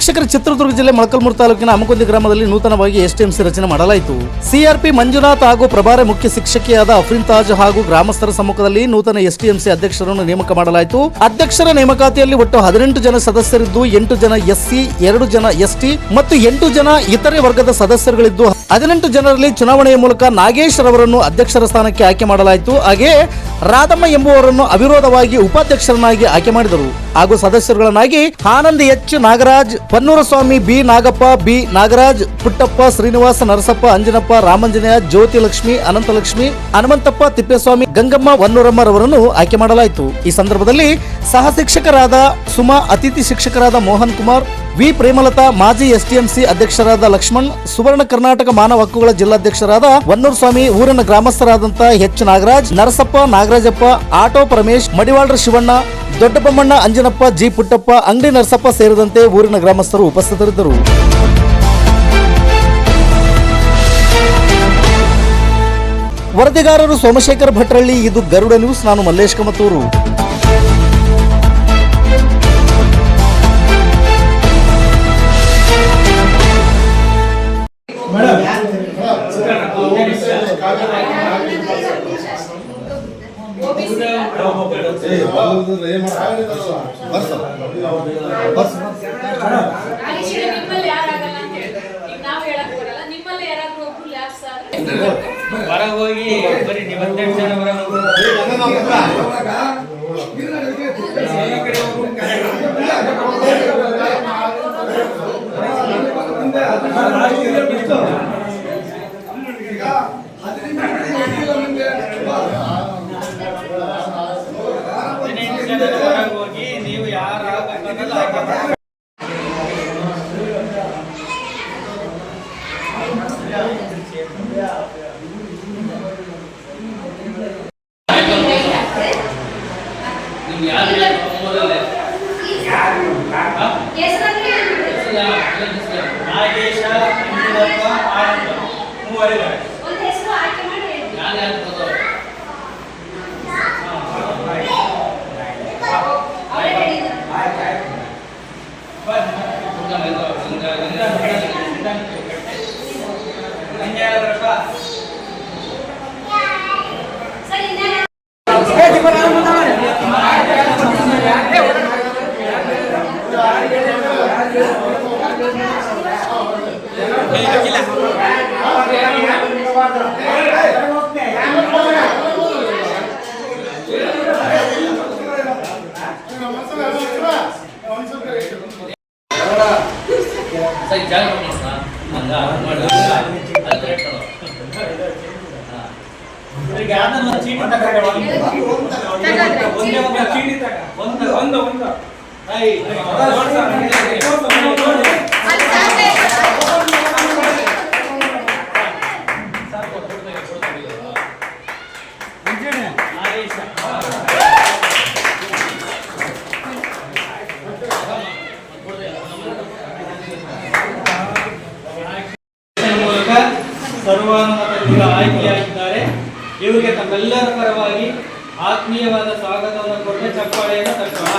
ವೀಕ್ಷಕರ, ಚಿತ್ರದುರ್ಗ ಜಿಲ್ಲೆ ಮೊಳಕಾಲ್ಮೂರು ತಾಲೂಕಿನ ಅಮಕೊಂದಿ ಗ್ರಾಮದಲ್ಲಿ ನೂತನವಾಗಿ ಎಸ್ಟಿಎಂಸಿ ರಚನೆ ಮಾಡಲಾಯಿತು. ಸಿಆರ್ಪಿ ಮಂಜುನಾಥ್ ಹಾಗೂ ಪ್ರಭಾರ ಮುಖ್ಯ ಶಿಕ್ಷಕಿಯಾದ ಅಫ್ರೀನ್ ತಾಜ್ ಹಾಗೂ ಗ್ರಾಮಸ್ಥರ ಸಮ್ಮುಖದಲ್ಲಿ ನೂತನ ಎಸ್ಟಿಎಂಸಿ ಅಧ್ಯಕ್ಷರನ್ನು ನೇಮಕ ಮಾಡಲಾಯಿತು. ಅಧ್ಯಕ್ಷರ ನೇಮಕಾತಿಯಲ್ಲಿ ಒಟ್ಟು 18 ಜನ ಸದಸ್ಯರಿದ್ದು 8 ಜನ ಎಸ್ಸಿ, 2 ಜನ ಎಸ್ಟಿ ಮತ್ತು 8 ಜನ ಇತರೆ ವರ್ಗದ ಸದಸ್ಯರುಗಳಿದ್ದು 18 ಜನರಲ್ಲಿ ಚುನಾವಣೆಯ ಮೂಲಕ ನಾಗೇಶ್ ರವರನ್ನು ಅಧ್ಯಕ್ಷರ ಸ್ಥಾನಕ್ಕೆ ಆಯ್ಕೆ ಮಾಡಲಾಯಿತು. ಹಾಗೆ ರಾಧಮ್ಮ ಎಂಬುವರನ್ನು ಅವಿರೋಧವಾಗಿ ಉಪಾಧ್ಯಕ್ಷರನ್ನಾಗಿ ಆಯ್ಕೆ ಮಾಡಿದರು. ಹಾಗೂ ಸದಸ್ಯರುಗಳನ್ನಾಗಿ Anand H Nagaraj, Pannuraswamy, B Nagappa, B Nagaraj, Puttappa, Srinivasa, Narasappa, Anjanappa, Ramanjaneya, Jyothi Lakshmi, Ananthalakshmi, Hanumanthappa, Thippeswamy, Gangamma, Vannuramma ರವರನ್ನು ಆಯ್ಕೆ ಮಾಡಲಾಯಿತು. ಈ ಸಂದರ್ಭದಲ್ಲಿ ಸಹ ಶಿಕ್ಷಕರಾದ ಸುಮಾ, ಅತಿಥಿ ಶಿಕ್ಷಕರಾದ ಮೋಹನ್ ಕುಮಾರ್, ವಿ ಪ್ರೇಮಲತಾ, ಮಾಜಿ ಎಸ್ಟಿಎಂಸಿ ಅಧ್ಯಕ್ಷರಾದ ಲಕ್ಷ್ಮಣ್, ಸುವರ್ಣ ಕರ್ನಾಟಕ ಮಾನವ ಹಕ್ಕುಗಳ ಜಿಲ್ಲಾಧ್ಯಕ್ಷರಾದ ವನ್ನೂರ್ ಸ್ವಾಮಿ, ಊರಿನ ಗ್ರಾಮಸ್ಥರಾದಂತಹ ಎಚ್ ನಾಗರಾಜ್, ನರಸಪ್ಪ, ನಾಗರಾಜಪ್ಪ, ಆಟೋ ಪರಮೇಶ್, ಮಡಿವಾಳ್ರ ಶಿವಣ್ಣ, ದೊಡ್ಡಬೊಮ್ಮಣ್ಣ, ಅಂಜನಪ್ಪ, ಜಿ ಪುಟ್ಟಪ್ಪ, ಅಂಗಡಿ ನರಸಪ್ಪ ಸೇರಿದಂತೆ ಊರಿನ ಗ್ರಾಮಸ್ಥರು ಉಪಸ್ಥಿತರಿದ್ದರು. ವರದಿಗಾರರು ಸೋಮಶೇಖರ್ ಭಟ್ರಳ್ಳಿ. ಇದು ಗರುಡ ನ್ಯೂಸ್. ನಾನು ಮಲ್ಲೇಶ್ ಕಮತೂರು. ಹೊರಗೆ ಹೋಗಿ ಬರೀ ನೀವು 18 ಜನ ಹೋಗಿ ನೀವು ಯಾರು ನಾಗೇಶ, ಅಂಜನಪ್ಪ, ಆನಂದ ಮೂವರಿದ್ದಾರೆ. ಸರ್ವಾನುಮತದಿಂದ ಆಯ್ಕೆಯಾಗಿದ್ದಾರೆ. ಇವರಿಗೆ ತಮ್ಮೆಲ್ಲರ ಪರವಾಗಿ ಆತ್ಮೀಯವಾದ ಸ್ವಾಗತವನ್ನು ಕೊಟ್ಟು ಚಪ್ಪಾಳೆಯನ್ನು ತಟ್ಟೋಣ.